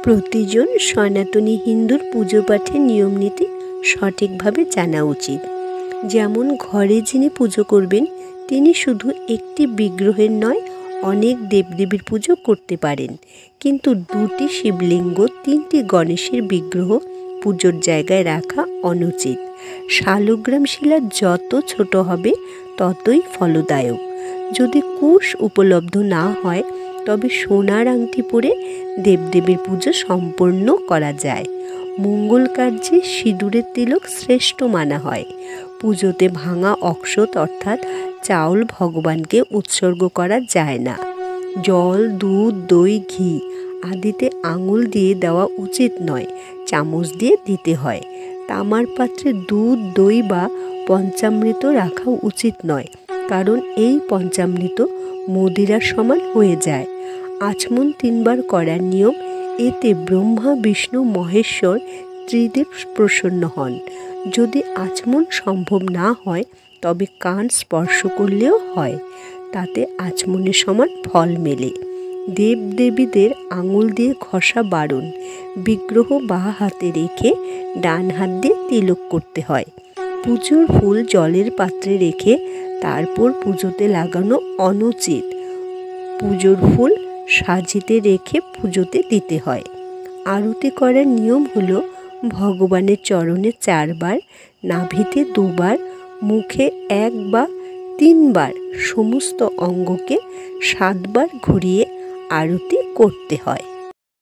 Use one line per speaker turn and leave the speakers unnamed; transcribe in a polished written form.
প্রতিজন সনাতনী হিন্দুর পুজো পাঠের নিয়ম নীতি সঠিকভাবে জানা উচিত। যেমন ঘরে যিনি পুজো করবেন তিনি শুধু একটি বিগ্রহের নয় অনেক দেবদেবীর পুজো করতে পারেন, কিন্তু দুটি শিবলিঙ্গ, তিনটি গণেশের বিগ্রহ পুজোর জায়গায় রাখা অনুচিত। শালগ্রাম শিলা যত ছোট হবে ততই ফলদায়ক। যদি কুশ উপলব্ধ না হয় তবে সোনার আংটি পরে দেবদেবীর পুজো সম্পন্ন করা যায়। মঙ্গল কার্যে সিঁদুরের তিলক শ্রেষ্ঠ মানা হয়। পুজোতে ভাঙা অক্ষত অর্থাৎ চাউল ভগবানকে উৎসর্গ করা যায় না। জল, দুধ, দই, ঘি আদিতে আঙুল দিয়ে দেওয়া উচিত নয়, চামচ দিয়ে দিতে হয়। তামার পাত্রে দুধ, দই বা পঞ্চামৃত রাখা উচিত নয়, কারণ এই পঞ্চামৃত মদিরার সমান হয়ে যায়। আচমন 3 বার করার নিয়ম, এতে ব্রহ্মা, বিষ্ণু, মহেশ্বর ত্রিদেব প্রসন্ন হন। যদি আচমন সম্ভব না হয় তবে কান স্পর্শ করলেও হয়, তাতে আচমনের সমান ফল মেলে। দেবদেবীদের আঙুল দিয়ে ঘষা বারণ। বিগ্রহ বাঁ হাতে রেখে ডান হাত দিয়ে তিলক করতে হয়। পুজোর ফুল জলের পাত্রে রেখে তারপর পুজোতে লাগানো অনুচিত। পুজোর ফুল সাজিতে রেখে পুজোতে দিতে হয়। আরতি করার নিয়ম হলো ভগবানের চরণে 4 বার, নাভিতে 2 বার, মুখে 1 বা 3 বার, সমস্ত অঙ্গকে 7 বার ঘুরিয়ে আরতি করতে হয়।